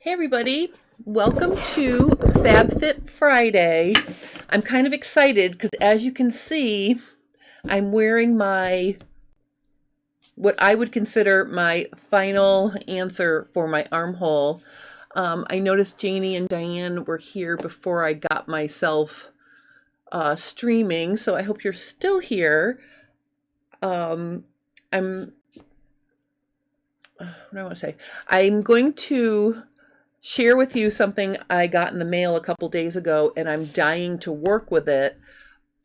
Hey everybody, welcome to FabFit Friday. I'm kind of excited because as you can see, I'm wearing what I would consider my final answer for my armhole. I noticed Janie and Diane were here before I got myself streaming, so I hope you're still here. What do I want to say? I'm going to share with you something I got in the mail a couple days ago, and I'm dying to work with it,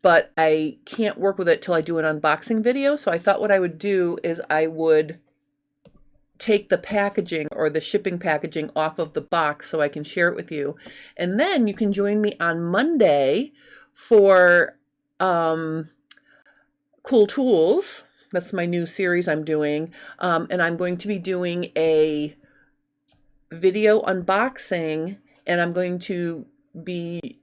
but I can't work with it till I do an unboxing video. So I thought what I would do is I would take the packaging or the shipping packaging off of the box so I can share it with you. And then you can join me on Monday for Cool Tools. That's my new series I'm doing. And I'm going to be doing a video unboxing, and I'm going to be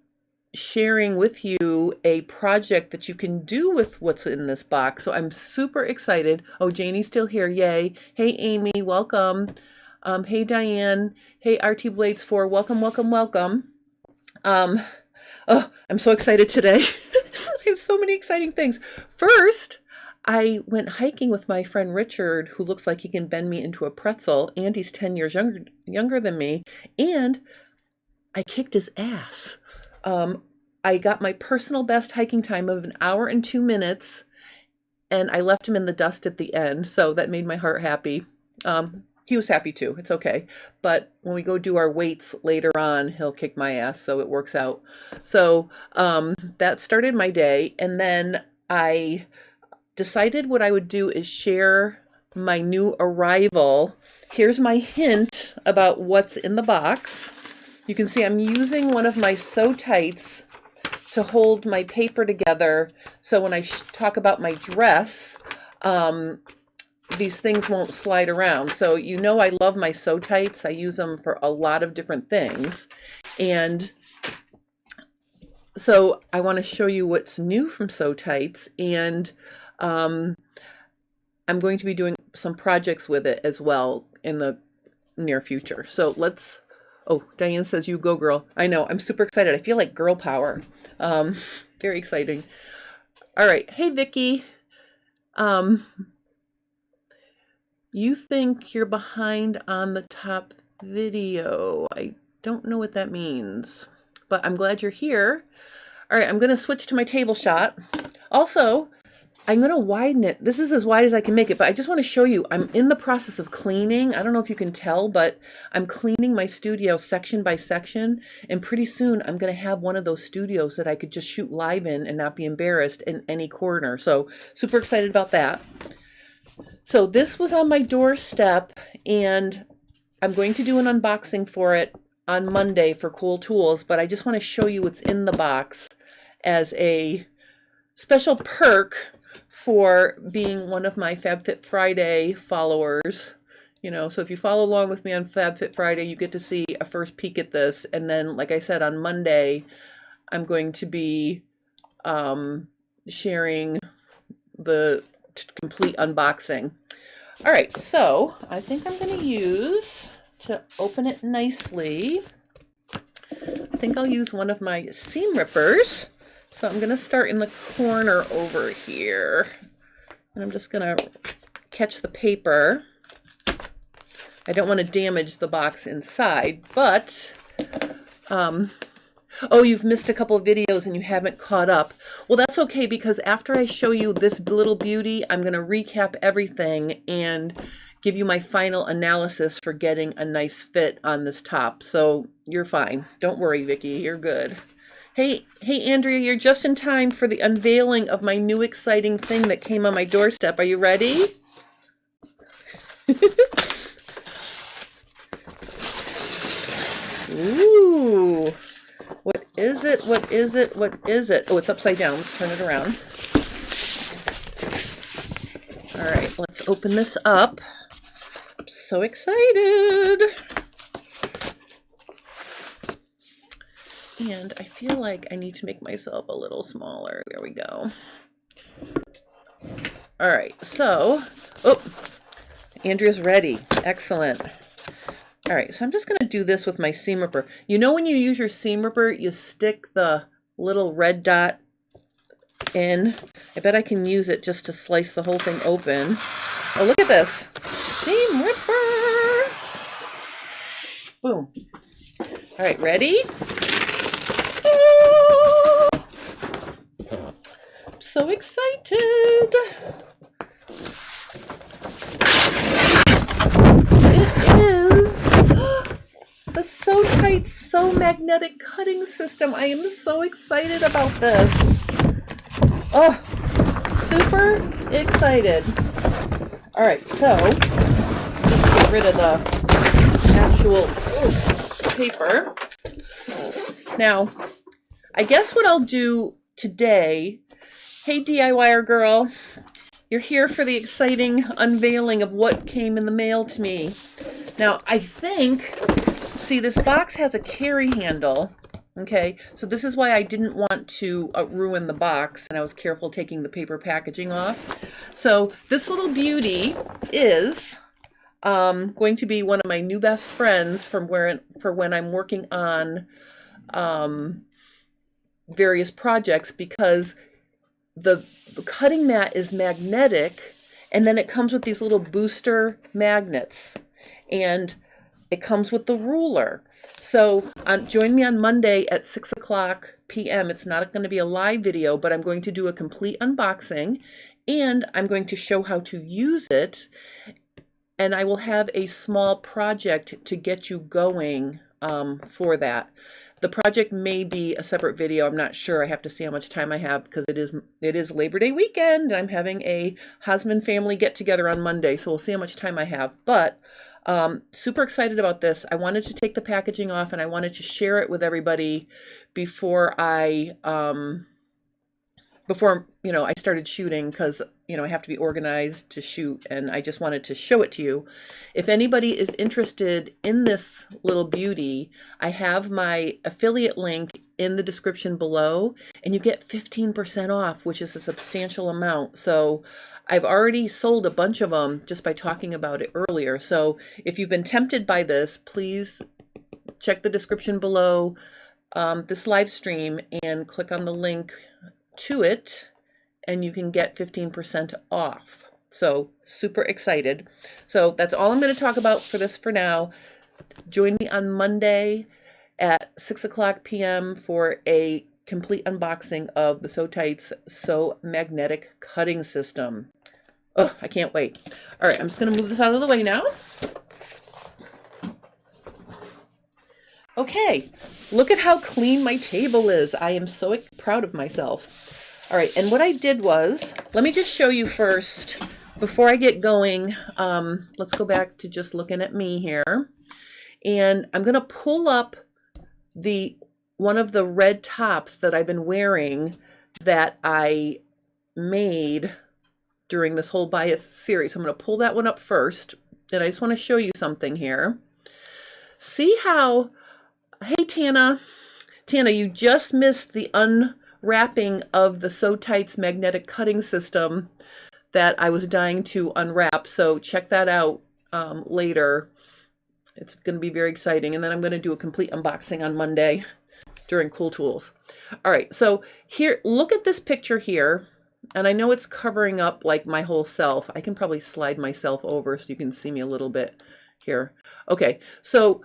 sharing with you a project that you can do with what's in this box. So I'm super excited. Oh, Janie's still here. Yay. Hey, Amy, welcome. Hey, Diane. Hey, RT Blades 4. Welcome, welcome, welcome. Oh, I'm so excited today. I have so many exciting things. First, I went hiking with my friend Richard, who looks like he can bend me into a pretzel, and he's 10 years younger than me, and I kicked his ass. I got my personal best hiking time of 1 hour and 2 minutes, and I left him in the dust at the end, so that made my heart happy. He was happy too. It's okay. But when we go do our weights later on, he'll kick my ass, so it works out. So that started my day, and then I decided what I would do is share my new arrival. Here's my hint about what's in the box. You can see I'm using one of my sew tights to hold my paper together, so when I talk about my dress, these things won't slide around. So you know I love my sew tights. I use them for a lot of different things. And so I want to show you what's new from sew tights, and I'm going to be doing some projects with it as well in the near future. So let's, oh, Diane says you go girl. I know, I'm super excited. I feel like girl power. Very exciting. All right. Hey, Vicky. You think you're behind on the top video. I don't know what that means, but I'm glad you're here. All right, I'm going to switch to my table shot. Also, I'm going to widen it. This is as wide as I can make it, but I just want to show you, I'm in the process of cleaning. I don't know if you can tell, but I'm cleaning my studio section by section, and pretty soon I'm going to have one of those studios that I could just shoot live in and not be embarrassed in any corner. So super excited about that. So this was on my doorstep, and I'm going to do an unboxing for it on Monday for Cool Tools, but I just want to show you what's in the box as a special perk for being one of my FabFit Friday followers. You know, so if you follow along with me on FabFit Friday, you get to see a first peek at this. And then, like I said, on Monday, I'm going to be sharing the complete unboxing. All right, so I think I'm going to use, to open it nicely, I think I'll use one of my seam rippers. So I'm going to start in the corner over here, and I'm just going to catch the paper. I don't want to damage the box inside, but, oh, you've missed a couple of videos and you haven't caught up. Well, that's okay, because after I show you this little beauty, I'm going to recap everything and give you my final analysis for getting a nice fit on this top. So you're fine. Don't worry, Vicky, you're good. Hey, Andrea, you're just in time for the unveiling of my new exciting thing that came on my doorstep. Are you ready? Ooh, what is it? What is it? What is it? Oh, it's upside down. Let's turn it around. All right, let's open this up. I'm so excited. And I feel like I need to make myself a little smaller. There we go. All right, so, oh, Andrea's ready. Excellent. All right, so I'm just going to do this with my seam ripper. You know when you use your seam ripper, you stick the little red dot in. I bet I can use it just to slice the whole thing open. Oh, look at this. Seam ripper. Boom. All right, ready? Oh, I'm so excited. It is the So Tight So Magnetic Cutting System. I am so excited about this. Oh, super excited. All right, so just get rid of the actual paper. Now, I guess what I'll do today, hey DIYer girl, you're here for the exciting unveiling of what came in the mail to me. Now, I think, see, this box has a carry handle, okay? So this is why I didn't want to ruin the box, and I was careful taking the paper packaging off. So this little beauty is going to be one of my new best friends for when I'm working on various projects, because the cutting mat is magnetic, and then it comes with these little booster magnets, and it comes with the ruler. So join me on Monday at 6:00 p.m. It's not going to be a live video, but I'm going to do a complete unboxing, and I'm going to show how to use it, and I will have a small project to get you going for that. The project may be a separate video. I'm not sure. I have to see how much time I have, because it is Labor Day weekend, and I'm having a husband family get together on Monday, so we'll see how much time I have. But super excited about this. I wanted to take the packaging off, and I wanted to share it with everybody before I started shooting, because I have to be organized to shoot, and I just wanted to show it to you. If anybody is interested in this little beauty, I have my affiliate link in the description below, and you get 15% off, which is a substantial amount. So I've already sold a bunch of them just by talking about it earlier. So if you've been tempted by this, please check the description below this live stream and click on the link to it, and you can get 15% off. So super excited. So that's all I'm going to talk about for this for now. Join me on Monday at 6:00 p.m. for a complete unboxing of the So Tight's So Magnetic Cutting System. Oh, I can't wait. All right, I'm just going to move this out of the way now. Okay, look at how clean my table is. I am so proud of myself. All right, and what I did was, let me just show you first, before I get going, let's go back to just looking at me here. And I'm going to pull up one of the red tops that I've been wearing that I made during this whole bias series. I'm going to pull that one up first, and I just want to show you something here. See how, hey Tana, you just missed the unwrapping of the So Tight's magnetic cutting system that I was dying to unwrap. So check that out later. It's going to be very exciting. And then I'm going to do a complete unboxing on Monday during Cool Tools. All right, so here, look at this picture here. And I know it's covering up like my whole self. I can probably slide myself over so you can see me a little bit here. Okay, so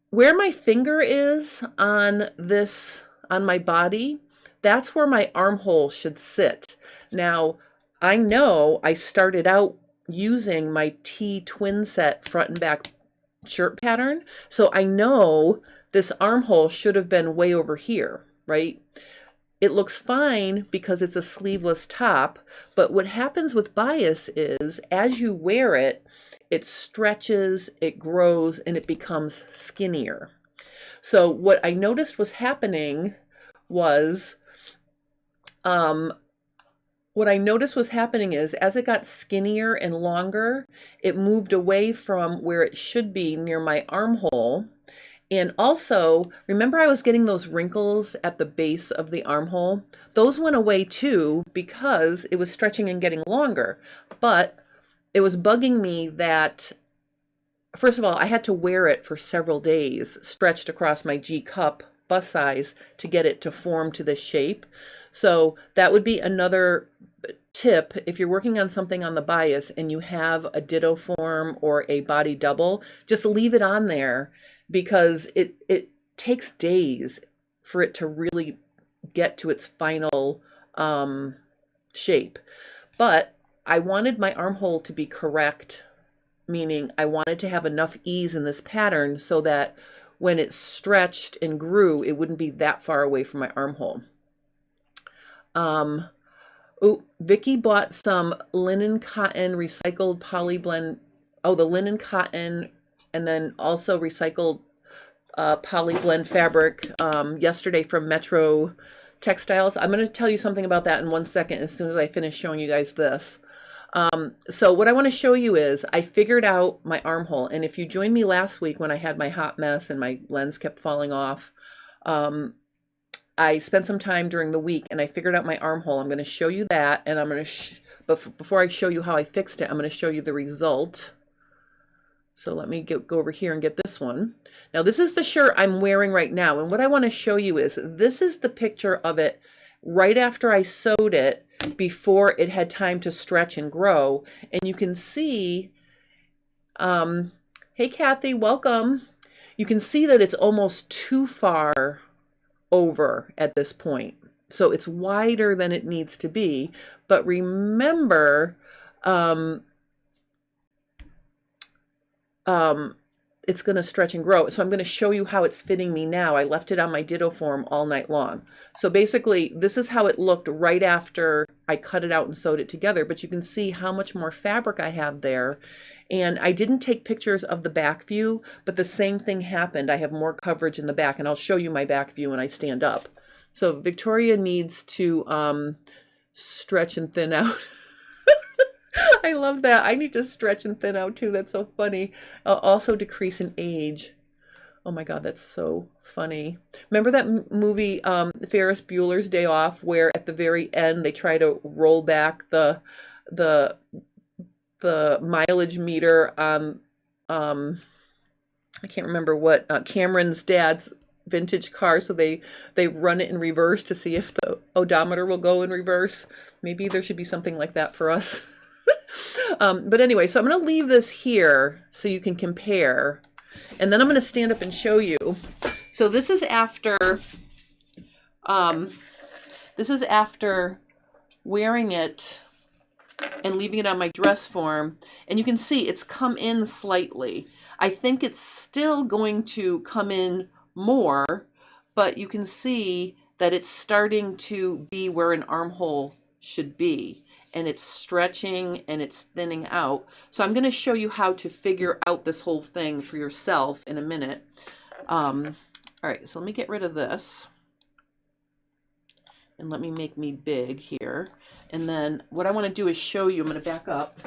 where my finger is on my body, that's where my armhole should sit. Now, I know I started out using my T twin set front and back shirt pattern, so I know this armhole should have been way over here, right? It looks fine because it's a sleeveless top, but what happens with bias is as you wear it, it stretches, it grows, and it becomes skinnier. So what I noticed was happening was, as it got skinnier and longer, it moved away from where it should be near my armhole. And also, remember I was getting those wrinkles at the base of the armhole? Those went away too because it was stretching and getting longer. But it was bugging me that first of all, I had to wear it for several days, stretched across my G cup bust size to get it to form to this shape. So that would be another tip. If you're working on something on the bias and you have a ditto form or a body double, just leave it on there, because it takes days for it to really get to its final shape. But I wanted my armhole to be correct, meaning I wanted to have enough ease in this pattern so that when it stretched and grew, it wouldn't be that far away from my armhole. Oh, Vicky bought some linen cotton recycled polyblend. Oh, the linen cotton, and then also recycled polyblend fabric yesterday from Metro Textiles. I'm going to tell you something about that in 1 second as soon as I finish showing you guys this. So what I want to show you is I figured out my armhole. And if you joined me last week when I had my hot mess and my lens kept falling off, I spent some time during the week and I figured out my armhole. I'm going to show you that, and I'm going to, but before I show you how I fixed it, I'm going to show you the result. So let me go over here and get this one. Now this is the shirt I'm wearing right now, and what I want to show you is this is the picture of it right after I sewed it, before it had time to stretch and grow. And you can see, hey Kathy, welcome. You can see that it's almost too far over at this point. So it's wider than it needs to be. But remember, it's going to stretch and grow. So I'm going to show you how it's fitting me now. I left it on my ditto form all night long. So basically, this is how it looked right after I cut it out and sewed it together. But you can see how much more fabric I have there. And I didn't take pictures of the back view, but the same thing happened. I have more coverage in the back, and I'll show you my back view when I stand up. So Victoria needs to stretch and thin out. I love that. I need to stretch and thin out too. That's so funny. I'll also decrease in age. Oh my God, that's so funny. Remember that movie, Ferris Bueller's Day Off, where at the very end they try to roll back the mileage meter on, I can't remember what, Cameron's dad's vintage car, so they run it in reverse to see if the odometer will go in reverse. Maybe there should be something like that for us. But anyway, so I'm going to leave this here so you can compare, and then I'm going to stand up and show you. So this is after wearing it and leaving it on my dress form, and you can see it's come in slightly. I think it's still going to come in more, but you can see that it's starting to be where an armhole should be, and it's stretching and it's thinning out. So I'm going to show you how to figure out this whole thing for yourself in a minute. All right, so let me get rid of this. And let me make me big here. And then what I want to do is show you, I'm going to back up.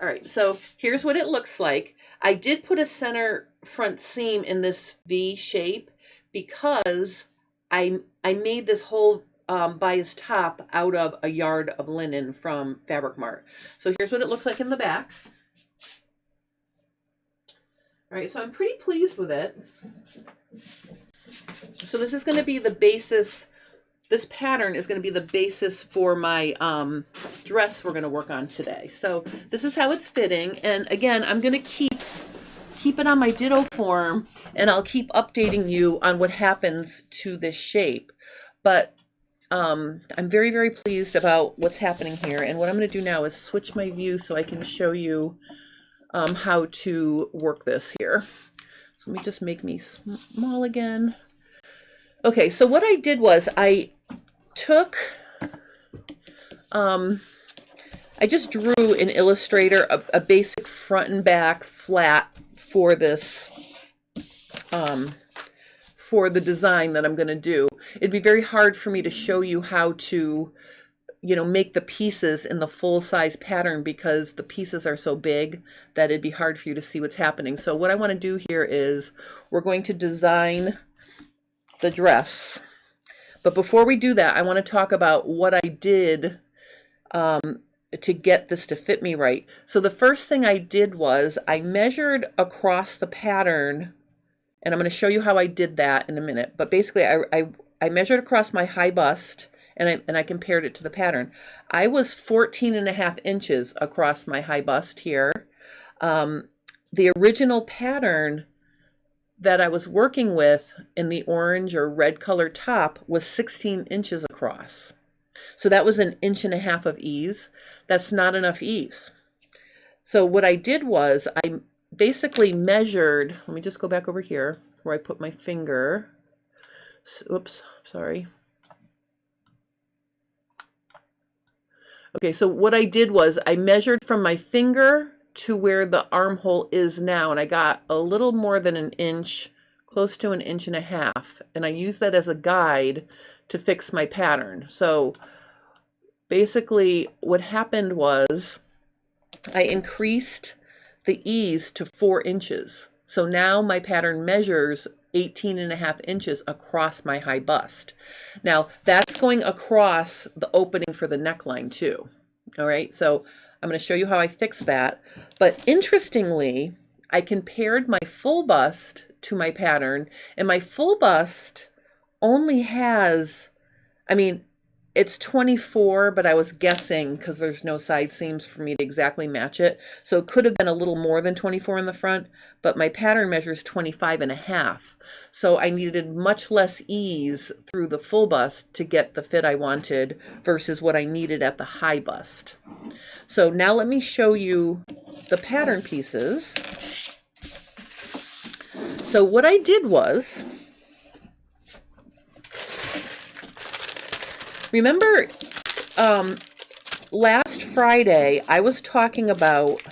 All right, so here's what it looks like. I did put a center front seam in this V shape because I made this whole bias top out of a yard of linen from Fabric Mart. So here's what it looks like in the back. All right, so I'm pretty pleased with it. So this is going to be the basis, this pattern is going to be the basis for my dress we're going to work on today. So this is how it's fitting, and again, I'm going to keep it on my ditto form, and I'll keep updating you on what happens to this shape. But I'm very, very pleased about what's happening here, and what I'm going to do now is switch my view so I can show you how to work this here. So let me just make me small again. Okay, so what I did was I took, I just drew in Illustrator a basic front and back flat for this, for the design that I'm going to do. It'd be very hard for me to show you how to, you know, make the pieces in the full size pattern because the pieces are so big that it'd be hard for you to see what's happening. So what I want to do here is we're going to design the dress. But before we do that, I want to talk about what I did to get this to fit me right. So the first thing I did was I measured across the pattern, and I'm going to show you how I did that in a minute. But basically, I measured across my high bust, and I compared it to the pattern. I was 14.5 inches across my high bust here. The original pattern that I was working with in the orange or red color top was 16 inches across. So that was 1.5 inches of ease. That's not enough ease. So what I did was I basically measured, let me just go back over here where I put my finger. Oops, sorry. Okay, so what I did was I measured from my finger to where the armhole is now, and I got a little more than 1 inch, close to 1.5 inches, and I used that as a guide to fix my pattern. So basically what happened was I increased the ease to 4 inches. So now my pattern measures 18.5 inches across my high bust. Now that's going across the opening for the neckline too. All right, so I'm going to show you how I fixed that. But interestingly, I compared my full bust to my pattern, and my full bust only has, I mean, it's 24, but I was guessing because there's no side seams for me to exactly match it. So it could have been a little more than 24 in the front, but my pattern measures 25.5. So I needed much less ease through the full bust to get the fit I wanted versus what I needed at the high bust. So now let me show you the pattern pieces. So what I did was, remember last Friday I was talking about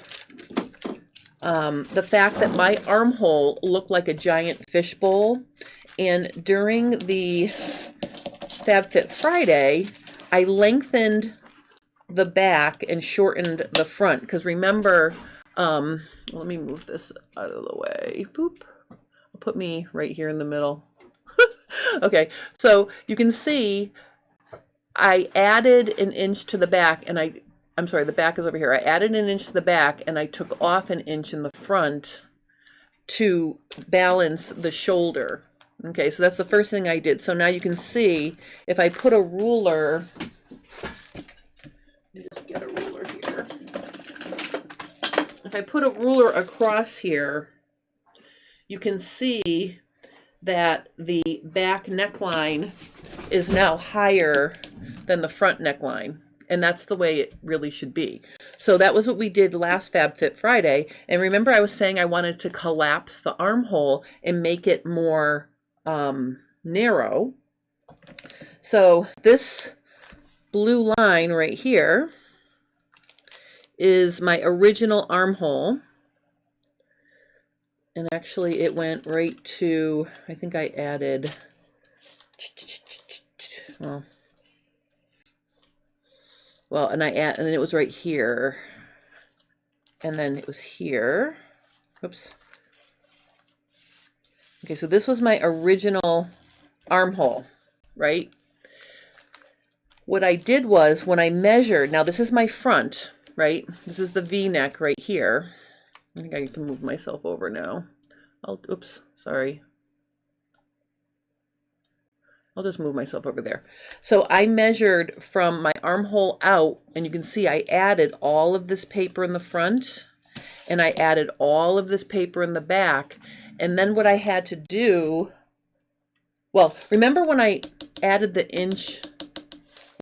the fact that my armhole looked like a giant fishbowl, and during the FabFit Friday I lengthened the back and shortened the front, because remember, let me move this out of the way. Boop. I'll put me right here in the middle. Okay, so you can see I added 1 inch to the back, and I'm sorry, the back is over here. I added 1 inch to the back, and I took off 1 inch in the front to balance the shoulder. Okay, so that's the first thing I did. So now you can see if I put a ruler, let me just get a ruler here. If I put a ruler across here, you can see that the back neckline is now higher than the front neckline, and that's the way it really should be. So that was what we did last FabFit Friday. And remember, I was saying I wanted to collapse the armhole and make it more narrow. So this blue line right here is my original armhole. And actually it went right to, I think I added, and then it was right here, and then it was here. Oops. Okay, so this was my original armhole, right? What I did was when I measured, now this is my front, right? This is the V-neck right here. I think I can move myself over now. Oops, sorry. I'll just move myself over there. So I measured from my armhole out, and you can see I added all of this paper in the front, and I added all of this paper in the back. And then what I had to do, well, remember when I added the inch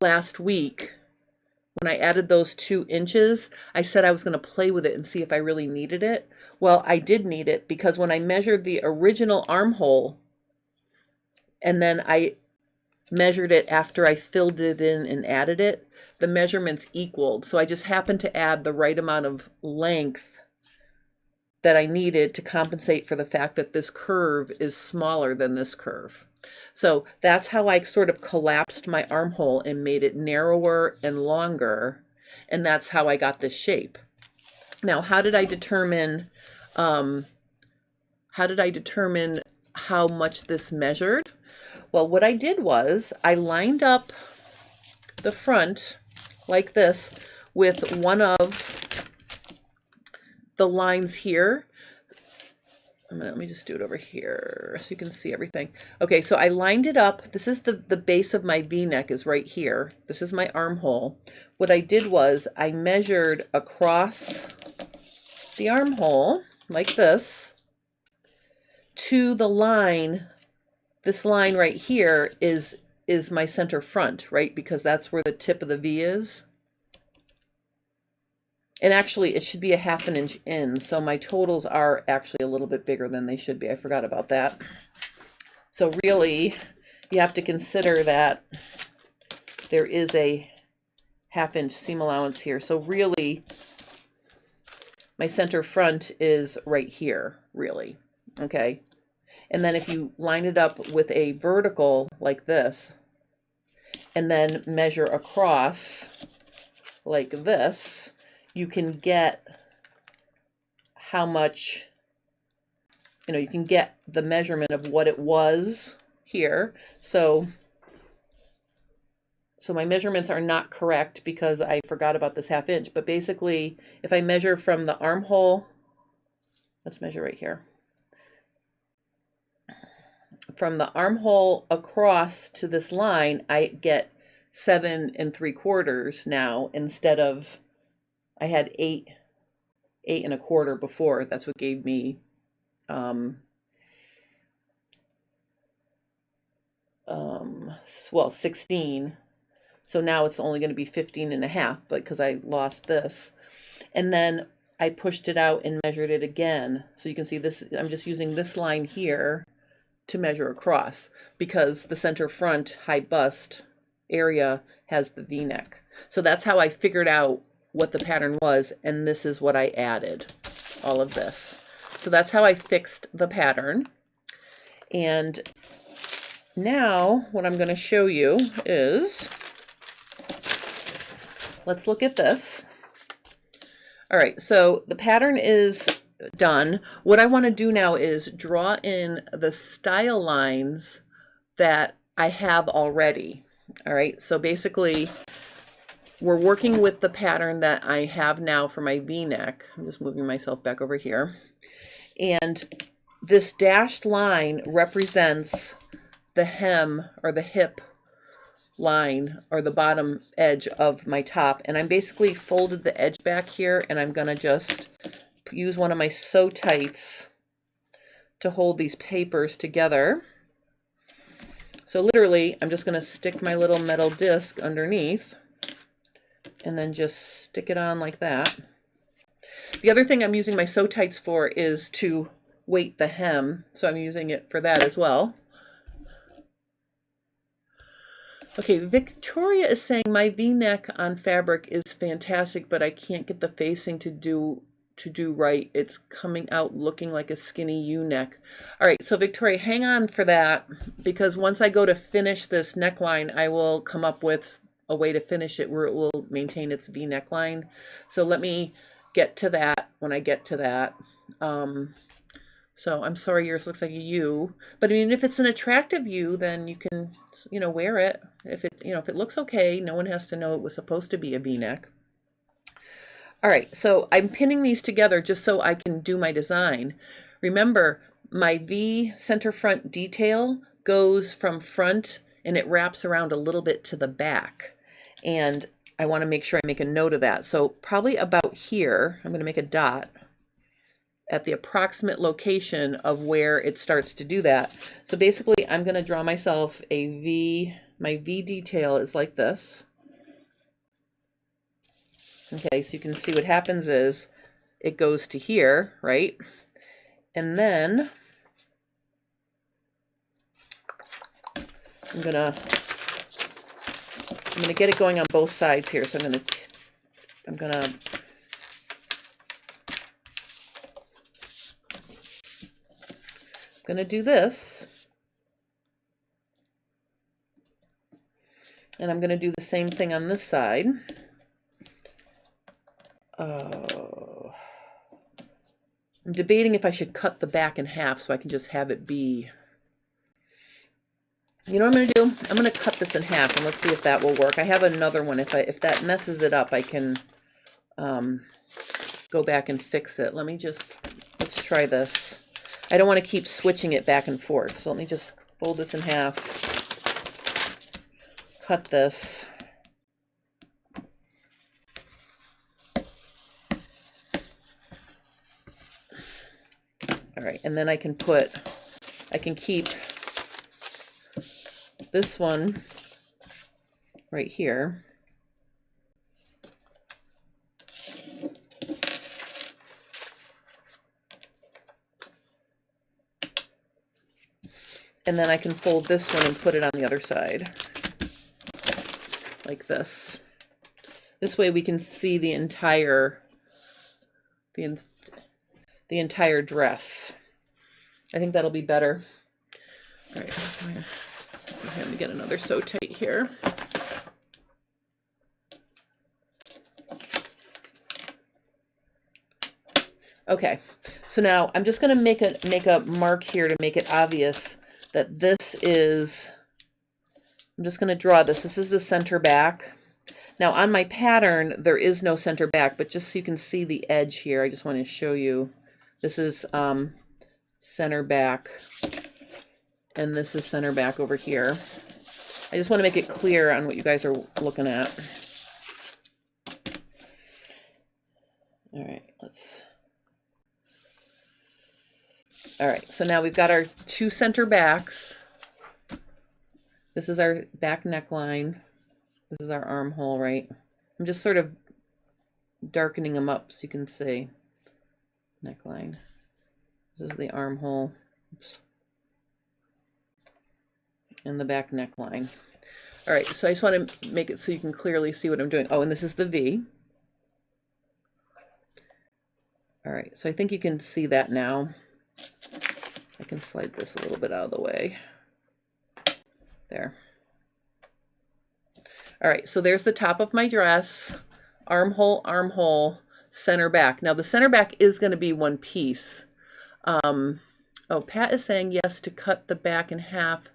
last week, when I added those 2 inches, I said I was going to play with it and see if I really needed it. Well, I did need it, because when I measured the original armhole and then I measured it after I filled it in and added it, the measurements equaled. So I just happened to add the right amount of length that I needed to compensate for the fact that this curve is smaller than this curve. So that's how I sort of collapsed my armhole and made it narrower and longer, and that's how I got this shape. Now, how did I determine how much this measured? Well, what I did was I lined up the front like this with one of the lines here. Let me just do it over here so you can see everything. Okay, so I lined it up. This is the base of my V-neck is right here. This is my armhole. What I did was I measured across the armhole like this to the line. This line right here is my center front, right? Because that's where the tip of the V is. And actually, it should be a ½ inch in, so my totals are actually a little bit bigger than they should be. I forgot about that. So really, you have to consider that there is a ½ inch seam allowance here. So really, my center front is right here, really, okay? And then if you line it up with a vertical like this, and then measure across like this, you can get how much, you can get the measurement of what it was here. So my measurements are not correct because I forgot about this ½ inch, but basically if I measure from the armhole, let's measure right here. From the armhole across to this line, I get 7 3/4 now instead of, I had 8 1/4 before. That's what gave me well, 16. So now it's only going to be 15 1/2, but because I lost this. And then I pushed it out and measured it again. So you can see this, I'm just using this line here to measure across because the center front high bust area has the V-neck. So that's how I figured out what the pattern was, and this is what I added, all of this. So that's how I fixed the pattern. And now what I'm going to show you is, let's look at this. All right, so the pattern is done. What I want to do now is draw in the style lines that I have already. All right, so basically we're working with the pattern that I have now for my V-neck. I'm just moving myself back over here. And this dashed line represents the hem or the hip line or the bottom edge of my top. And I'm basically folded the edge back here, and I'm gonna just use one of my sew tights to hold these papers together. So literally, I'm just gonna stick my little metal disc underneath and then just stick it on like that. The other thing I'm using my sew tights for is to weight the hem, so I'm using it for that as well. Okay, Victoria is saying my V-neck on fabric is fantastic, but I can't get the facing to do right. It's coming out looking like a skinny U-neck. All right, so Victoria, hang on for that, because once I go to finish this neckline, I will come up with a way to finish it where it will maintain its V neckline. So let me get to that when I get to that. So I'm sorry yours looks like a U, but I mean, if it's an attractive U, then you can, wear it. If it, if it looks okay, no one has to know it was supposed to be a V-neck. All right, so I'm pinning these together just so I can do my design. Remember, my V center front detail goes from front and it wraps around a little bit to the back. And I want to make sure I make a note of that. So probably about here, I'm going to make a dot at the approximate location of where it starts to do that. So basically, I'm going to draw myself a V. My V detail is like this. Okay, so you can see what happens is it goes to here, right? And then I'm gonna get it going on both sides here. So I'm gonna do this, and I'm gonna do the same thing on this side. I'm debating if I should cut the back in half so I can just have it be. You know what I'm going to do? I'm going to cut this in half and let's see if that will work. I have another one. If that messes it up, I can go back and fix it. Let's try this. I don't want to keep switching it back and forth. So let me just fold this in half, cut this. All right, and then I can keep this one right here. And then I can fold this one and put it on the other side, like this. This way we can see the entire dress. I think that'll be better. All right, let me get another sew tight here. Okay, so now I'm just going to make a mark here to make it obvious that this is, I'm just going to draw this. This is the center back. Now on my pattern, there is no center back, but just so you can see the edge here, I just want to show you. This is center back, and this is center back over here. I just want to make it clear on what you guys are looking at. All right, all right, so now we've got our two center backs. This is our back neckline. This is our armhole, right? I'm just sort of darkening them up so you can see. Neckline. This is the armhole. Oops. And the back neckline. All right, so I just want to make it so you can clearly see what I'm doing. Oh, and this is the V. All right, so I think you can see that now. I can slide this a little bit out of the way. There. All right, so there's the top of my dress. Armhole, armhole, center back. Now the center back is going to be one piece. Oh, Pat is saying yes to cut the back in half.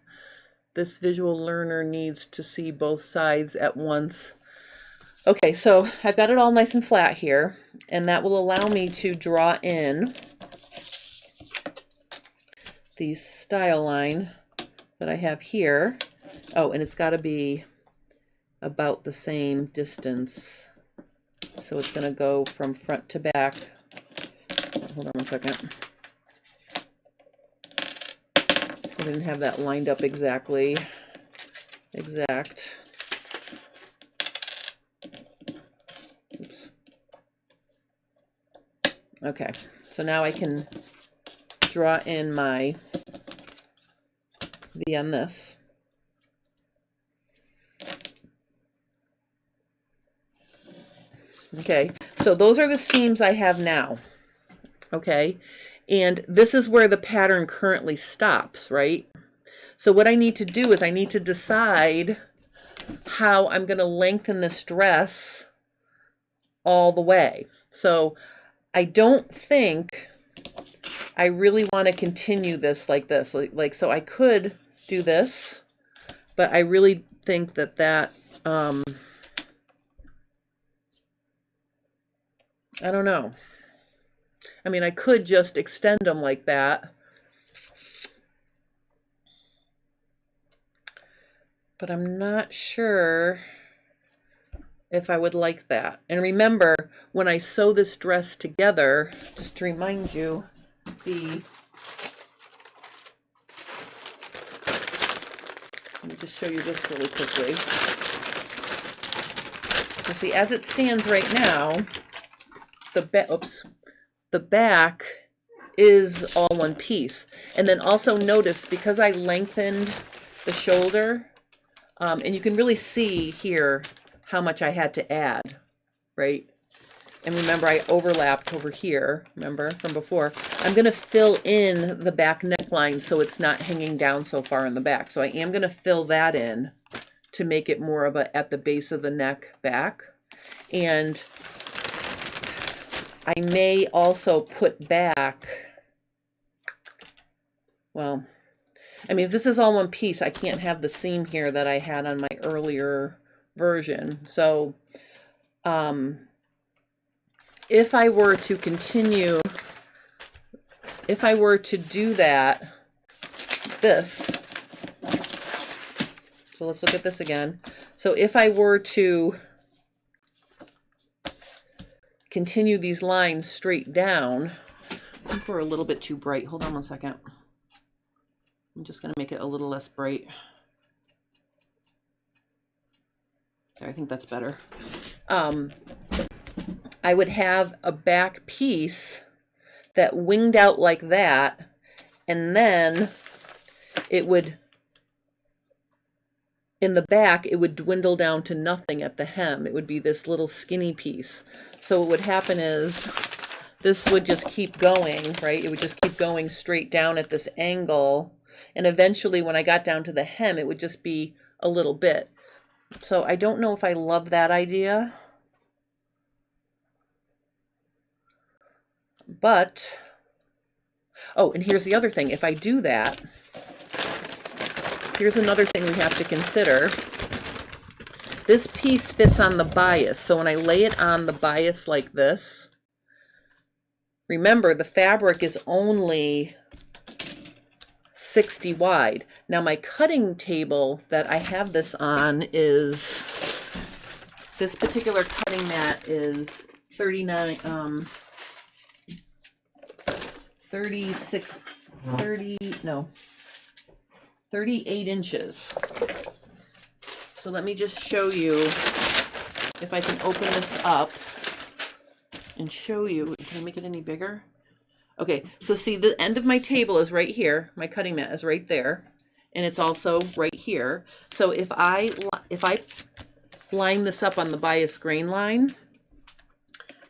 This visual learner needs to see both sides at once. Okay, so I've got it all nice and flat here, and that will allow me to draw in the style line that I have here. Oh, and it's got to be about the same distance. So it's going to go from front to back. Hold on one second. I didn't have that lined up exactly. Exact. Oops. Okay, so now I can draw in my V on this. Okay, so those are the seams I have now. Okay, and this is where the pattern currently stops, right? So what I need to do is I need to decide how I'm going to lengthen this dress all the way. So I don't think I really want to continue this like this. Like so I could do this, but I really think that I don't know. I mean, I could just extend them like that. But I'm not sure if I would like that. And remember, when I sew this dress together, just to remind you, let me just show you this really quickly. You see, as it stands right now, the back is all one piece. And then also notice, because I lengthened the shoulder, and you can really see here how much I had to add, right? And remember, I overlapped over here, remember, from before. I'm going to fill in the back neckline so it's not hanging down so far in the back. So I am going to fill that in to make it more of a at the base of the neck back. And I may also put back, well, I mean, if this is all one piece, I can't have the seam here that I had on my earlier version. So, if I were to continue, if I were to do that, this, so let's look at this again. So if I were to continue these lines straight down, I think we're a little bit too bright. Hold on one second. I'm just going to make it a little less bright. There, I think that's better. I would have a back piece that winged out like that, and then it would, in the back, it would dwindle down to nothing at the hem. It would be this little skinny piece. So what would happen is this would just keep going, right? It would just keep going straight down at this angle. And eventually when I got down to the hem, it would just be a little bit. So I don't know if I love that idea. But, oh, and here's the other thing. If I do that, here's another thing we have to consider. This piece fits on the bias. So when I lay it on the bias like this, remember the fabric is only 60 wide. Now my cutting table that I have this on is, this particular cutting mat is 38 inches. So let me just show you, if I can open this up and show you. Can I make it any bigger? Okay, so see, the end of my table is right here. My cutting mat is right there, and it's also right here. So if I line this up on the bias grain line,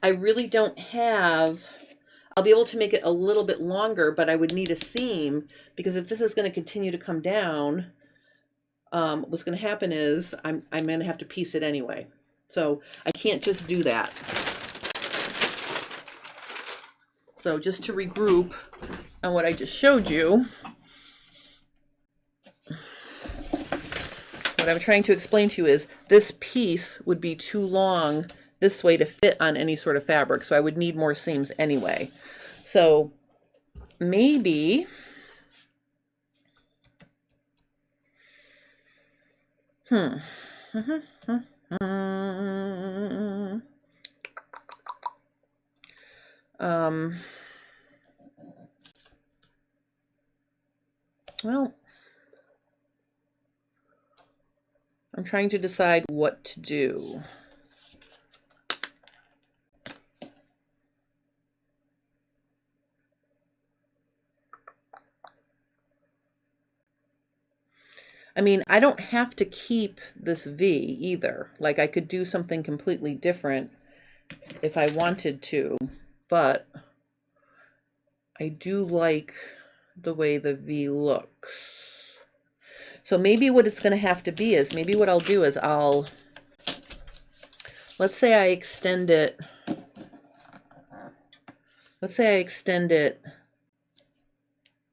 I really don't have, I'll be able to make it a little bit longer, but I would need a seam, because if this is going to continue to come down, what's going to happen is I'm going to have to piece it anyway. So I can't just do that. So just to regroup on what I just showed you, what I'm trying to explain to you is this piece would be too long this way to fit on any sort of fabric. So I would need more seams anyway. So maybe, well, I'm trying to decide what to do. I mean, I don't have to keep this V either. Like, I could do something completely different if I wanted to, but I do like the way the V looks. So maybe what it's going to have to be is, maybe what I'll do is let's say I extend it,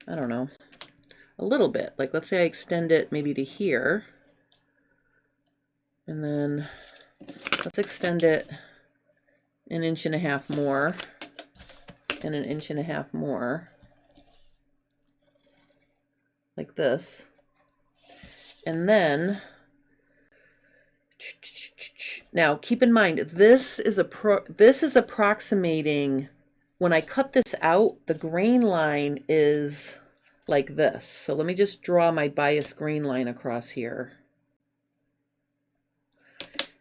I don't know, a little bit. Like, let's say I extend it maybe to here, and then let's extend it 1.5 inches more, and 1.5 inches more, like this. And then, now keep in mind, this is approximating, when I cut this out, the grain line is like this. So let me just draw my bias grain line across here.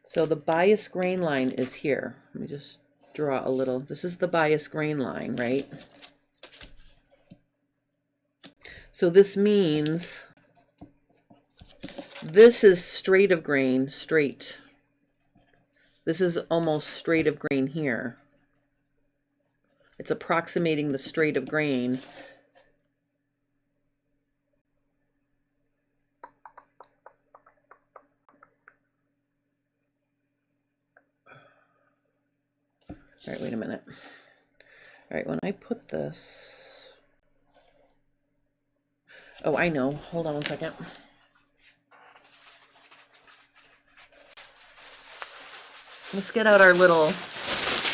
So the bias grain line is here. Let me just draw a little. This is the bias grain line, right? So this means this is straight of grain, straight. This is almost straight of grain here. It's approximating the straight of grain. All right, wait a minute. All right, when I put this, oh, I know. Hold on one second. Let's get out our little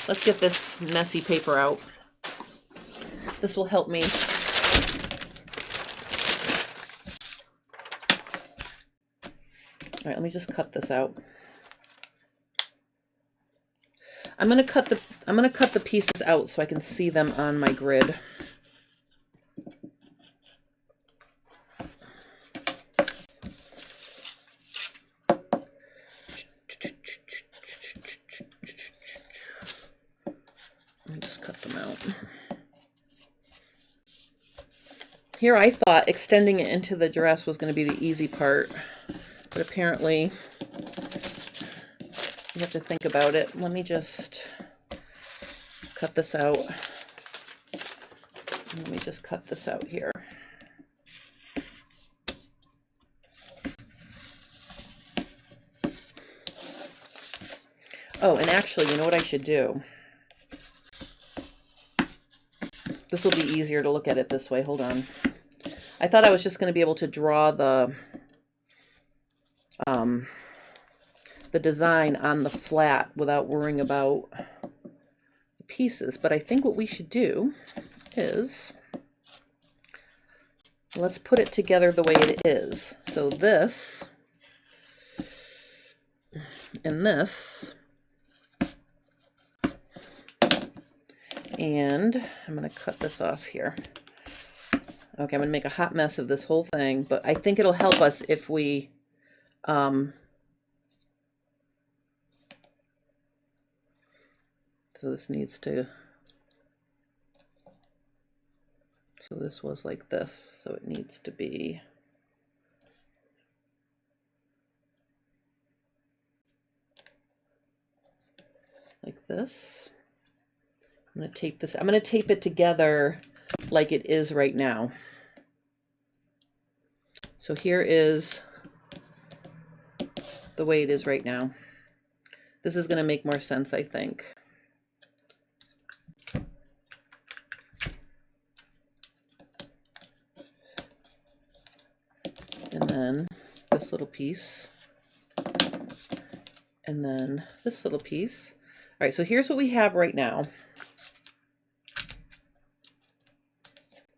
Let's get this messy paper out. This will help me. All right, let me just cut this out. I'm gonna cut the pieces out so I can see them on my grid. Let me just cut them out. Here I thought extending it into the dress was going to be the easy part, but apparently you have to think about it. Let me just cut this out. Let me just cut this out here. Oh, and actually, you know what I should do? This will be easier to look at it this way. Hold on. I thought I was just going to be able to draw the design on the flat without worrying about the pieces. But I think what we should do is, let's put it together the way it is. So this and this. And I'm going to cut this off here. Okay, I'm going to make a hot mess of this whole thing, but I think it'll help us if we so this needs to, so this was like this, so it needs to be like this. I'm going to tape this. I'm going to tape it together like it is right now. So here is the way it is right now. This is going to make more sense, I think. And then this little piece. And then this little piece. All right, so here's what we have right now.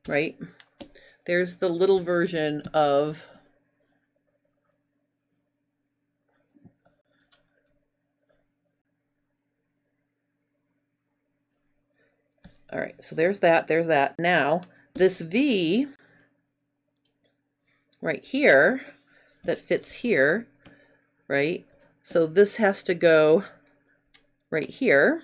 Right? There's the little version of all right, so there's that, there's that. Now, this V right here that fits here, right? So this has to go right here.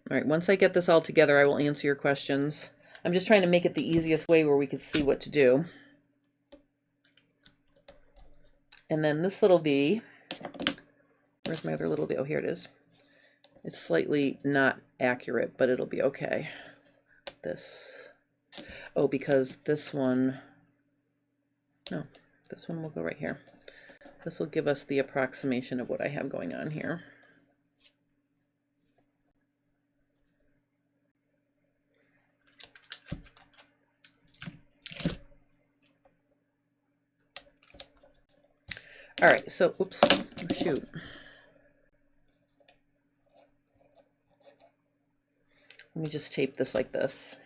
All right, once I get this all together, I will answer your questions. I'm just trying to make it the easiest way where we can see what to do. And then this little V, where's my other little V? Oh, here it is. It's slightly not accurate, but it'll be okay. This, oh, because this one, no, this one will go right here. This will give us the approximation of what I have going on here. All right, so, oops, oh, shoot. Let me just tape this like this.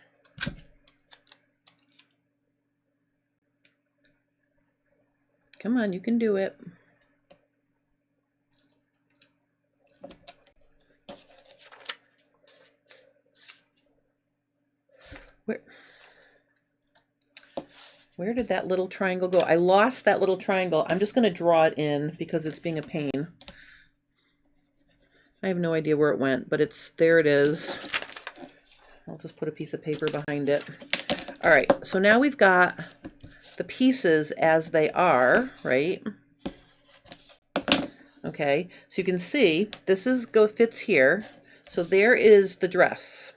Come on, you can do it. Where did that little triangle go? I lost that little triangle. I'm just going to draw it in because it's being a pain. I have no idea where it went, but it's there. It is. I'll just put a piece of paper behind it. All right, so now we've got the pieces as they are, right? Okay, so you can see this is fits here. So there is the dress.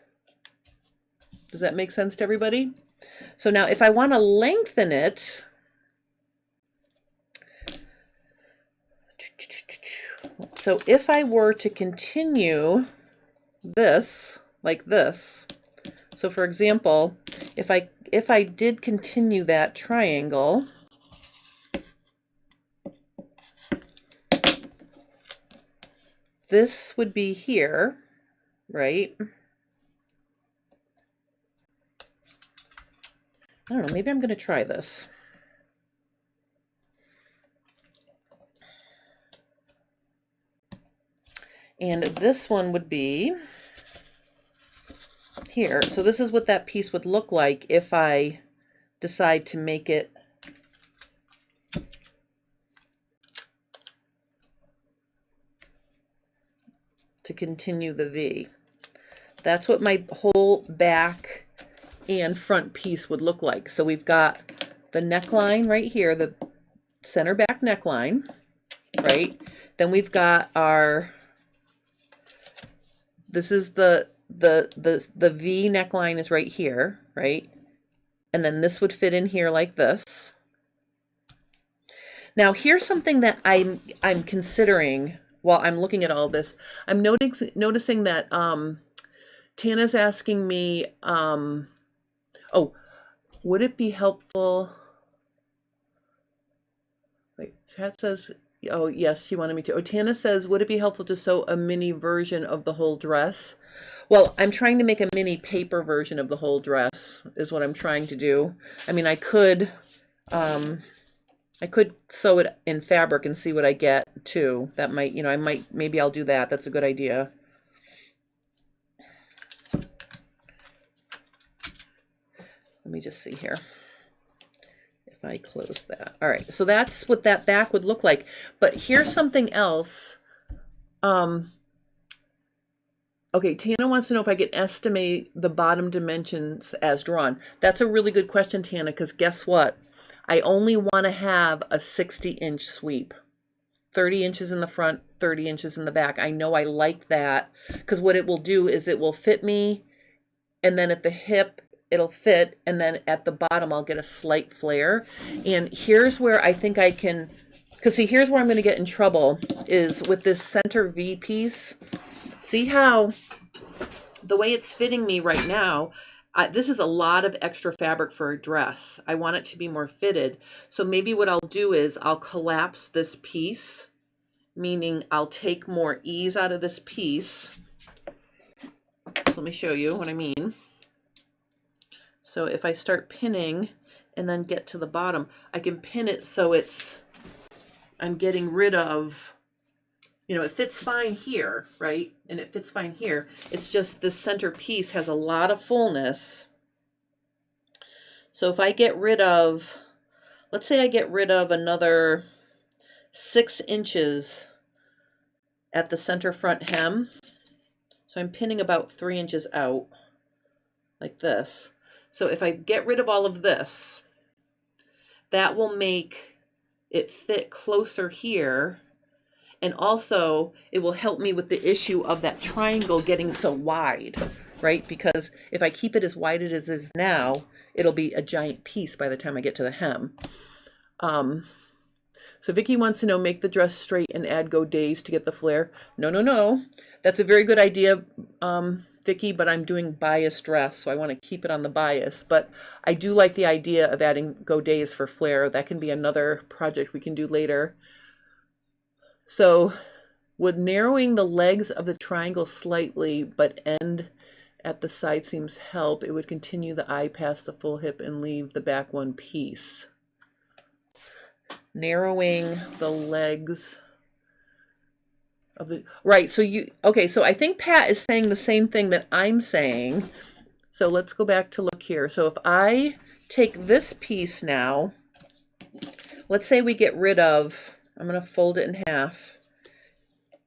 Does that make sense to everybody? So now if I want to lengthen it, so if I were to continue this like this, so for example, if I did continue that triangle, this would be here, right? I don't know, maybe I'm going to try this. And this one would be here. So this is what that piece would look like if I decide to make it to continue the V. That's what my whole back and front piece would look like. So we've got the neckline right here, the center back neckline, right? Then we've got our, this is the V neckline is right here, right? And then this would fit in here like this. Now here's something that I'm considering while I'm looking at all this. I'm noticing that Tana's asking me, oh, would it be helpful? Wait, chat says, oh yes, she wanted me to. Oh, Tana says, would it be helpful to sew a mini version of the whole dress? Well, I'm trying to make a mini paper version of the whole dress is what I'm trying to do. I mean, I could sew it in fabric and see what I get too. That might, you know, maybe I'll do that. That's a good idea. Let me just see here. If I close that. All right, so that's what that back would look like. But here's something else. Okay, Tana wants to know if I can estimate the bottom dimensions as drawn. That's a really good question, Tana, because guess what? I only want to have a 60-inch sweep. 30 inches in the front, 30 inches in the back. I know I like that because what it will do is it will fit me, and then at the hip it'll fit, and then at the bottom I'll get a slight flare. And here's where I think I can, because see, here's where I'm going to get in trouble is with this center V piece. See how the way it's fitting me right now, this is a lot of extra fabric for a dress. I want it to be more fitted. So maybe what I'll do is I'll collapse this piece, meaning I'll take more ease out of this piece. So let me show you what I mean. So if I start pinning and then get to the bottom, I can pin it so I'm getting rid of, you know, it fits fine here, right? And it fits fine here. It's just this center piece has a lot of fullness. So if I get rid of, let's say I get rid of another 6 inches at the center front hem. So I'm pinning about 3 inches out like this. So if I get rid of all of this, that will make it fit closer here. And also it will help me with the issue of that triangle getting so wide, right? Because if I keep it as wide as it is now, it'll be a giant piece by the time I get to the hem. So Vicky wants to know, make the dress straight and add godets to get the flare. No, no, no. That's a very good idea, Vicky, but I'm doing bias dress, so I want to keep it on the bias. But I do like the idea of adding godets for flare. That can be another project we can do later. So would narrowing the legs of the triangle slightly but end at the side seams help? It would continue the eye past the full hip and leave the back one piece. Narrowing the legs of the, right, so okay, so I think Pat is saying the same thing that I'm saying. So let's go back to look here. So if I take this piece now, let's say we get rid of, I'm going to fold it in half,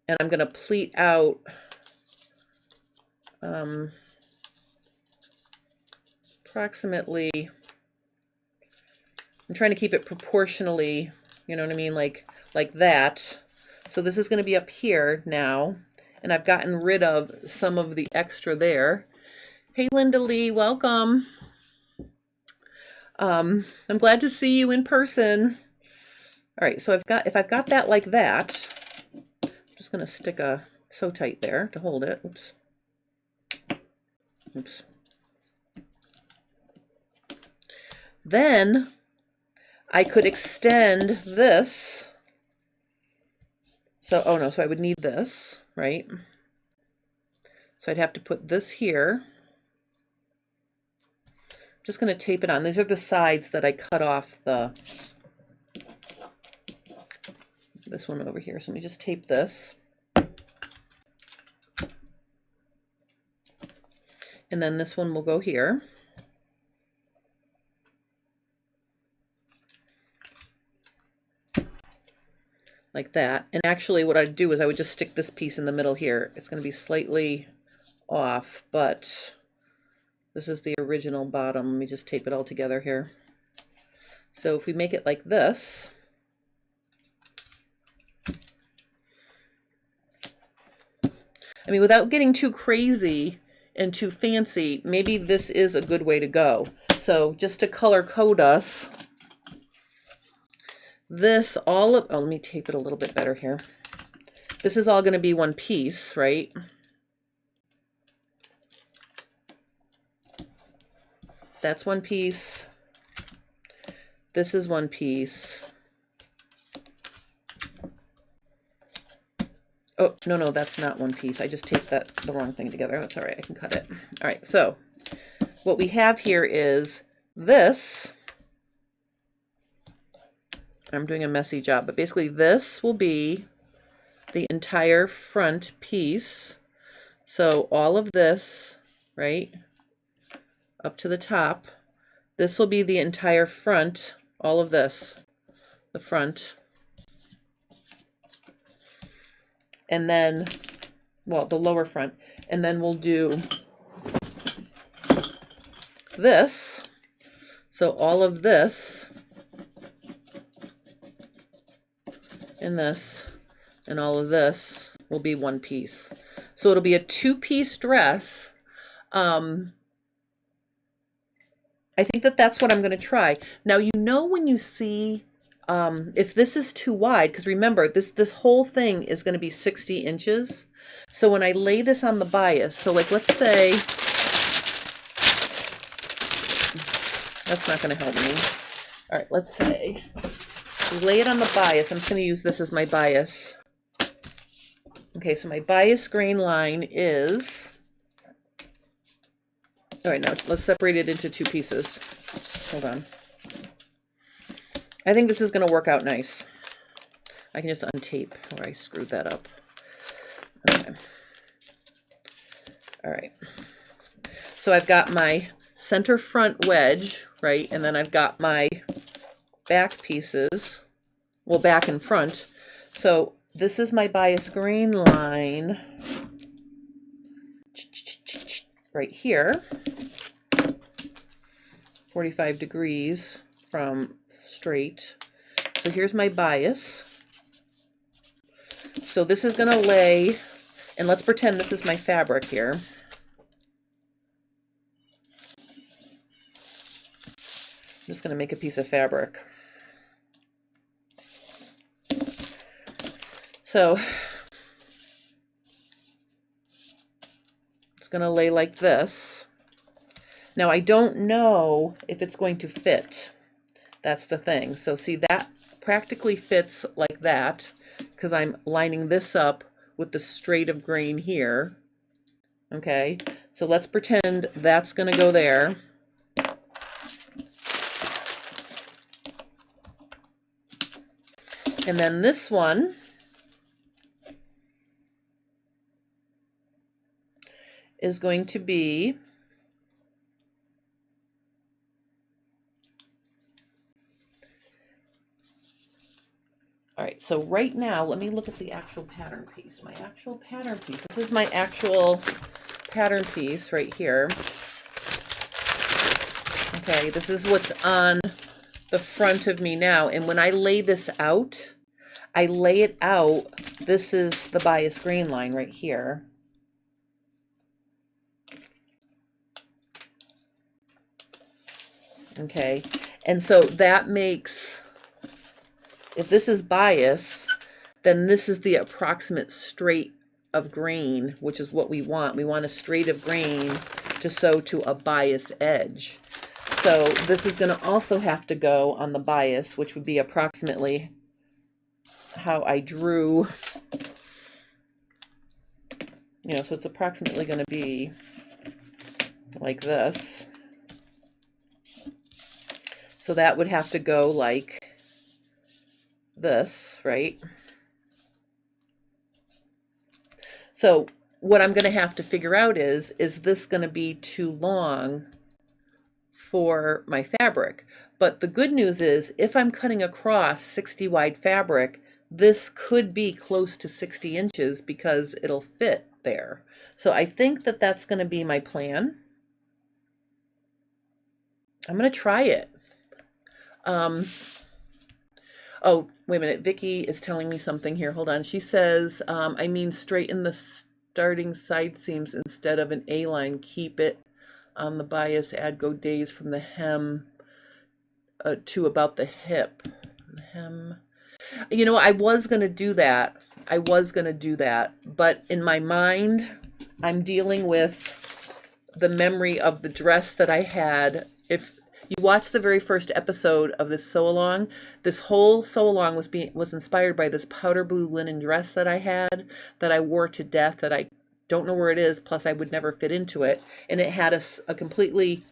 and I'm going to pleat out approximately, I'm trying to keep it proportionally, you know what I mean, like that. So this is going to be up here now, and I've gotten rid of some of the extra there. Hey, Linda Lee, welcome. I'm glad to see you in person. All right, so if I've got that like that, I'm just going to stick a sew tight there to hold it. Oops. Oops. Then I could extend this. So, oh no, so I would need this, right? So I'd have to put this here. I'm just going to tape it on. These are the sides that I cut off this one over here. So let me just tape this. And then this one will go here. Like that. And actually what I'd do is I would just stick this piece in the middle here. It's going to be slightly off, but this is the original bottom. Let me just tape it all together here. So if we make it like this, I mean, without getting too crazy and too fancy, maybe this is a good way to go. So just to color code us, this all of, oh, let me tape it a little bit better here. This is all going to be one piece, right? That's one piece. This is one piece. Oh, no, no, that's not one piece. I just taped the wrong thing together. That's all right. I can cut it. All right. So what we have here is this. I'm doing a messy job, but basically this will be the entire front piece. So all of this, right, up to the top, this will be the entire front, all of this, the front. And then, well, the lower front, and then we'll do this. So all of this and this and all of this will be one piece. So it'll be a two-piece dress. I think that's what I'm going to try. Now, you know, when you see if this is too wide, because remember, this whole thing is going to be 60 inches. So when I lay this on the bias, so like, let's say, that's not going to help me. All right, let's say we lay it on the bias. I'm just going to use this as my bias. Okay, so my bias grain line is, all right, now let's separate it into two pieces. Hold on. I think this is going to work out nice. I can just untape where I screwed that up. Okay. All right. So I've got my center front wedge, right? And then I've got my back pieces, well, back and front. So this is my bias grain line right here, 45 degrees from straight. So here's my bias. So this is going to lay, and let's pretend this is my fabric here. I'm just going to make a piece of fabric. So it's going to lay like this. Now I don't know if it's going to fit. That's the thing. So see, that practically fits like that because I'm lining this up with the straight of grain here. Okay, so let's pretend that's going to go there. And then this one is going to be all right, so right now, let me look at the actual pattern piece. My actual pattern piece. This is my actual pattern piece right here. Okay, this is what's on the front of me now. And when I lay this out, I lay it out. This is the bias grain line right here. Okay, and so that makes, if this is bias, then this is the approximate straight of grain, which is what we want. We want a straight of grain to sew to a bias edge. So this is going to also have to go on the bias, which would be approximately how I drew you know, so it's approximately going to be like this. So that would have to go like this, right? So what I'm going to have to figure out is this going to be too long for my fabric? But the good news is if I'm cutting across 60 wide fabric, this could be close to 60 inches because it'll fit there. So I think that that's going to be my plan. I'm going to try it. Oh, wait a minute. Vicky is telling me something here. Hold on. She says, I mean, straighten the starting side seams instead of an A-line. Keep it on the bias. Add go days from the hem to about the hip. The hem. You know, I was going to do that. But in my mind, I'm dealing with the memory of the dress that I had. If you watch the very first episode of this sew-along, this whole sew-along was inspired by this powder blue linen dress that I had, that I wore to death, that I don't know where it is, plus I would never fit into it. And it had a completely,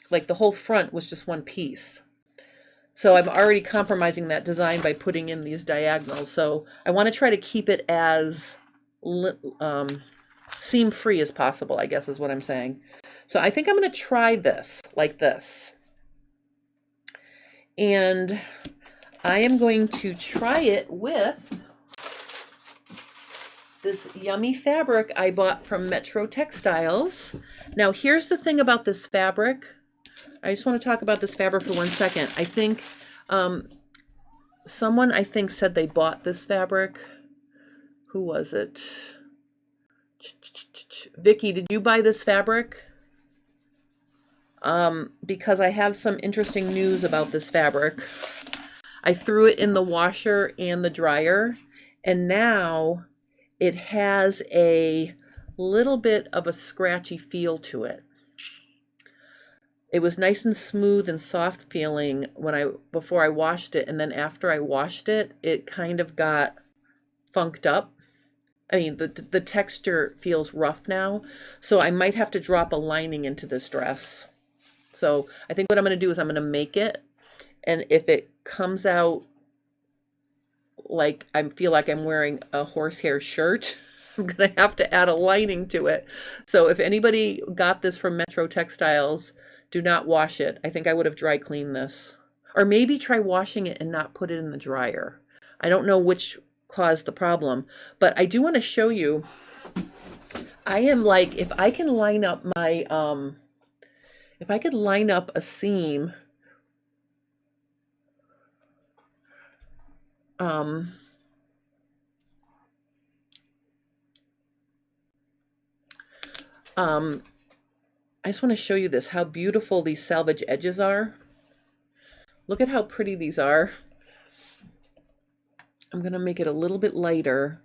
like the whole front was just one piece. So I'm already compromising that design by putting in these diagonals. So I want to try to keep it as seam-free as possible, I guess is what I'm saying. So I think I'm going to try this, like this. And I am going to try it with this yummy fabric I bought from Metro Textiles. Now, here's the thing about this fabric. I just want to talk about this fabric for 1 second. I think someone, I think, said they bought this fabric. Who was it? Vicky, did you buy this fabric? Because I have some interesting news about this fabric. I threw it in the washer and the dryer, and now it has a little bit of a scratchy feel to it. It was nice and smooth and soft feeling before I washed it, and then after I washed it, it kind of got funked up. I mean, the texture feels rough now, so I might have to drop a lining into this dress. So I think what I'm going to do is I'm going to make it, and if it comes out like I feel like I'm wearing a horsehair shirt, I'm going to have to add a lining to it. So if anybody got this from Metro Textiles, do not wash it. I think I would have dry cleaned this. Or maybe try washing it and not put it in the dryer. I don't know which caused the problem, but I do want to show you. I am like, if I can line up my, if I could line up a seam, I just want to show you this, how beautiful these selvage edges are. Look at how pretty these are. I'm going to make it a little bit lighter.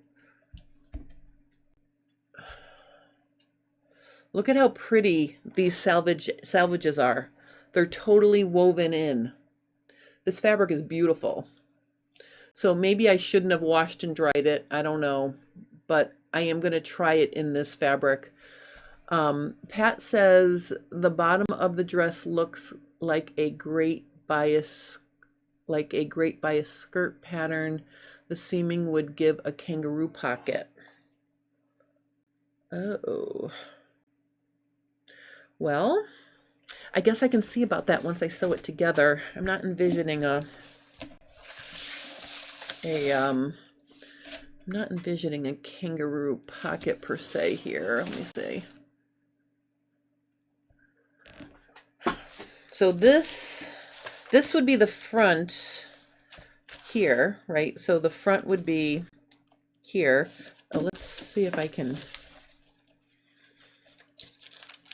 Look at how pretty these salvages are. They're totally woven in. This fabric is beautiful. So maybe I shouldn't have washed and dried it. I don't know. But I am going to try it in this fabric. Pat says the bottom of the dress looks like a great bias skirt pattern. The seaming would give a kangaroo pocket. Oh. Well, I guess I can see about that once I sew it together. I'm not envisioning I'm not envisioning a kangaroo pocket per se here. Let me see. So this would be the front here, right? So the front would be here. Oh, let's see if I can.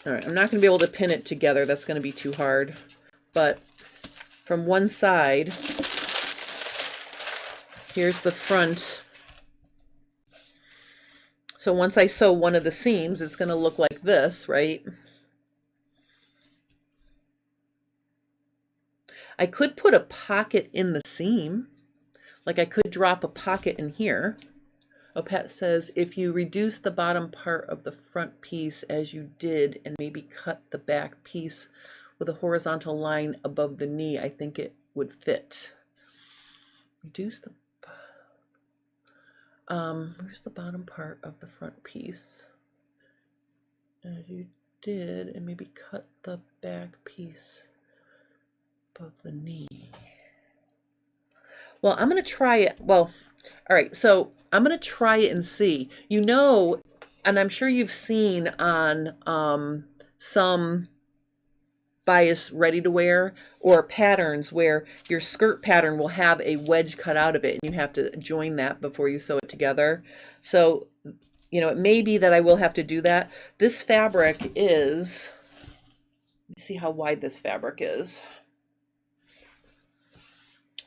All right, I'm not going to be able to pin it together. That's going to be too hard. But from one side, here's the front. So once I sew one of the seams, it's going to look like this, right? I could put a pocket in the seam. Like I could drop a pocket in here. Oh, Pat says, if you reduce the bottom part of the front piece as you did and maybe cut the back piece with a horizontal line above the knee, I think it would fit. Reduce the, where's the bottom part of the front piece? As you did, and maybe cut the back piece above the knee. Well, I'm going to try it. Well, all right, so I'm going to try it and see. You know, and I'm sure you've seen on some bias ready-to-wear or patterns where your skirt pattern will have a wedge cut out of it and you have to join that before you sew it together. So, you know, it may be that I will have to do that. This fabric is, let me see how wide this fabric is.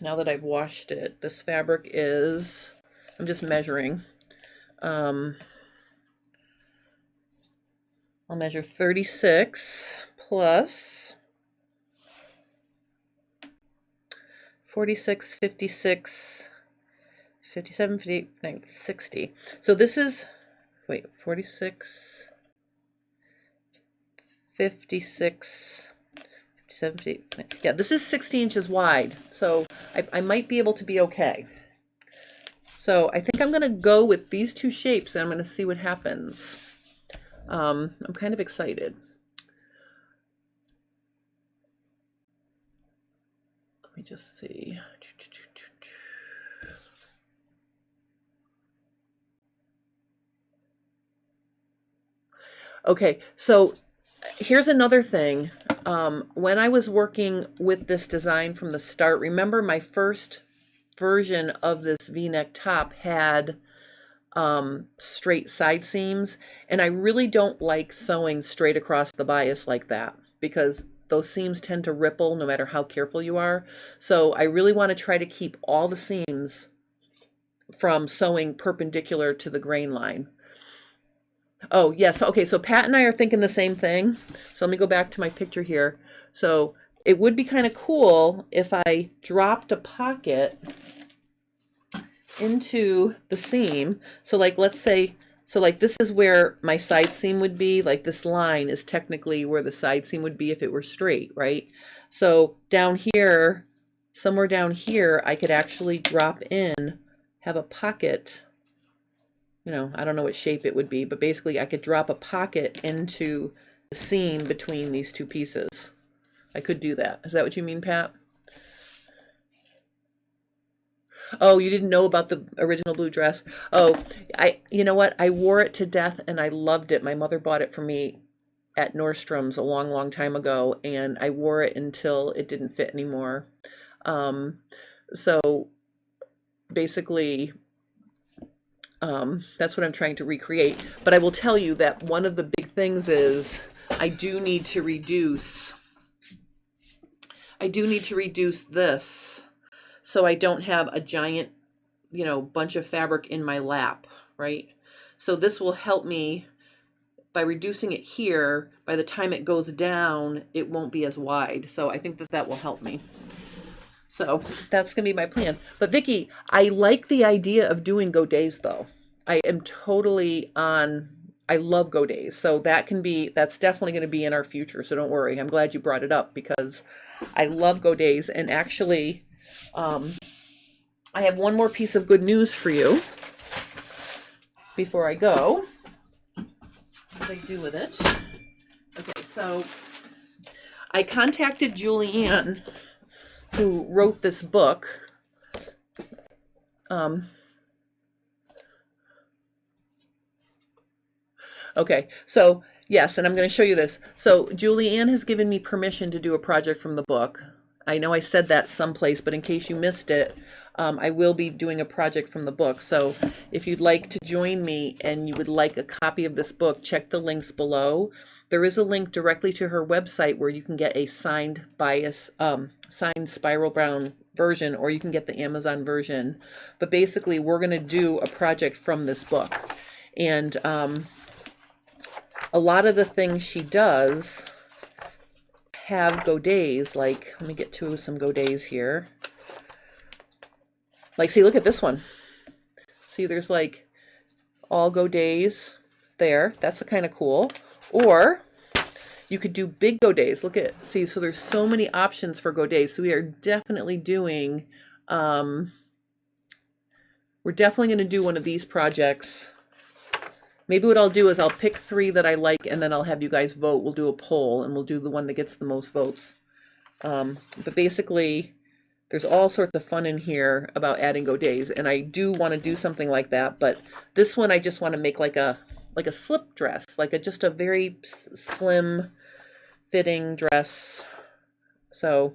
Now that I've washed it, this fabric is, I'm just measuring. I'll measure 36 plus 46, 56, 57, 58, 59, 60. So this is, wait, 46, 56, 57, 58, 59. Yeah, this is 60 inches wide. So I might be able to be okay. So I think I'm going to go with these two shapes and I'm going to see what happens. I'm kind of excited. Let me just see. Okay, so here's another thing. When I was working with this design from the start, remember my first version of this V-neck top had straight side seams, and I really don't like sewing straight across the bias like that because those seams tend to ripple no matter how careful you are. So I really want to try to keep all the seams from sewing perpendicular to the grain line. Oh, yes. Okay, so Pat and I are thinking the same thing. So let me go back to my picture here. So it would be kind of cool if I dropped a pocket into the seam. So like, let's say, so like this is where my side seam would be. Like this line is technically where the side seam would be if it were straight, right? So down here, somewhere down here, I could actually drop in, have a pocket. You know, I don't know what shape it would be, but basically I could drop a pocket into the seam between these two pieces. I could do that. Is that what you mean, Pat? Oh, you didn't know about the original blue dress? Oh, you know what? I wore it to death and I loved it. My mother bought it for me at Nordstrom's a long, long time ago, and I wore it until it didn't fit anymore. So basically, that's what I'm trying to recreate. But I will tell you that one of the big things is I do need to reduce this so I don't have a giant, you know, bunch of fabric in my lap, right? So this will help me by reducing it here. By the time it goes down, it won't be as wide. So I think that that will help me. So that's going to be my plan. But Vicki, I like the idea of doing godets though. I am totally on, I love godets. So that's definitely going to be in our future. So don't worry. I'm glad you brought it up because I love godets. And actually, I have one more piece of good news for you before I go. What do I do with it? Okay, so I contacted Julianne, who wrote this book. Okay, so yes, and I'm going to show you this. So Julianne has given me permission to do a project from the book. I know I said that someplace, but in case you missed it, I will be doing a project from the book. So if you'd like to join me and you would like a copy of this book, check the links below. There is a link directly to her website where you can get a signed spiral bound version, or you can get the Amazon version. But basically, we're going to do a project from this book. And a lot of the things she does have godets. Like, let me get to some godets here. Like, see, look at this one. See, there's like all go days there. That's kind of cool. Or you could do big go days. Look at, see, so there's so many options for go days. So we are definitely doing, we're definitely going to do one of these projects. Maybe what I'll do is I'll pick 3 that I like, and then I'll have you guys vote. We'll do a poll, and we'll do the one that gets the most votes. But basically, there's all sorts of fun in here about adding go days, and I do want to do something like that. But this one, I just want to make like a slip dress, like just a very slim fitting dress. So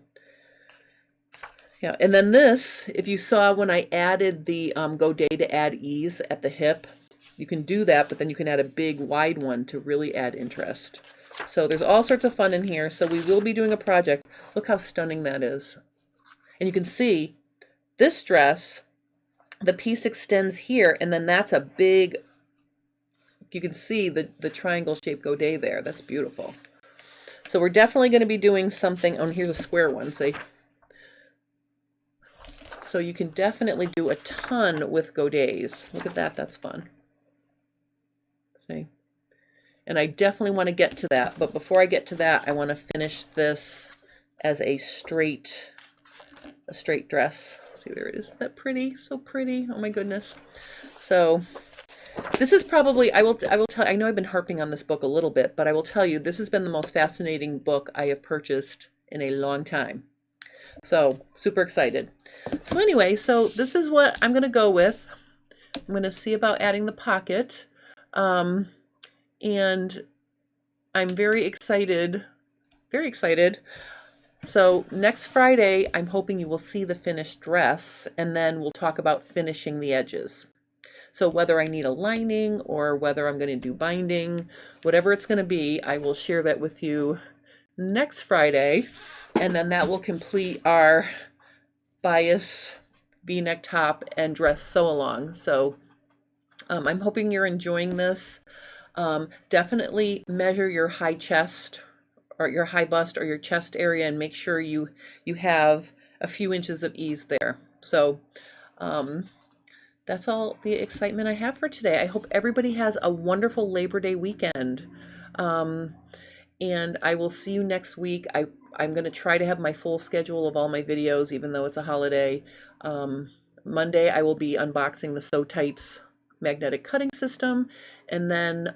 yeah, and then this, if you saw when I added the go day to add ease at the hip, you can do that, but then you can add a big wide one to really add interest. So there's all sorts of fun in here. So we will be doing a project. Look how stunning that is. And you can see this dress, the piece extends here, and then that's a big, you can see the triangle shaped go day there. That's beautiful. So we're definitely going to be doing something. Oh, here's a square one, see? So you can definitely do a ton with go days. Look at that, that's fun. See? And I definitely want to get to that. But before I get to that, I want to finish this as a straight dress. See, there it is. Isn't that pretty? So pretty. Oh my goodness. So this is probably, I will tell, I know I've been harping on this book a little bit, but I will tell you, this has been the most fascinating book I have purchased in a long time. So super excited. So anyway, so this is what I'm going to go with. I'm going to see about adding the pocket. And I'm very excited. Very excited. So next Friday, I'm hoping you will see the finished dress, and then we'll talk about finishing the edges. So whether I need a lining or whether I'm going to do binding, whatever it's going to be, I will share that with you next Friday. And then that will complete our bias V-neck top and dress sew along. So I'm hoping you're enjoying this. Definitely measure your high chest or your high bust or your chest area and make sure you have a few inches of ease there. So that's all the excitement I have for today. I hope everybody has a wonderful Labor Day weekend. And I will see you next week. I'm going to try to have my full schedule of all my videos, even though it's a holiday. Monday, I will be unboxing the Sew Tights magnetic cutting system. And then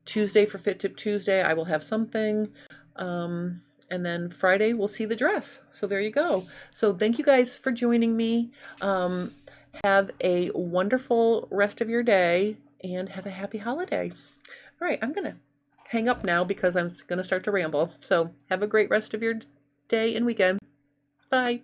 Tuesday for Fit Tip Tuesday, I will have something. And then Friday, we'll see the dress. So there you go. So thank you guys for joining me. Have a wonderful rest of your day and have a happy holiday. All right, I'm going to hang up now because I'm going to start to ramble. So have a great rest of your day and weekend. Bye.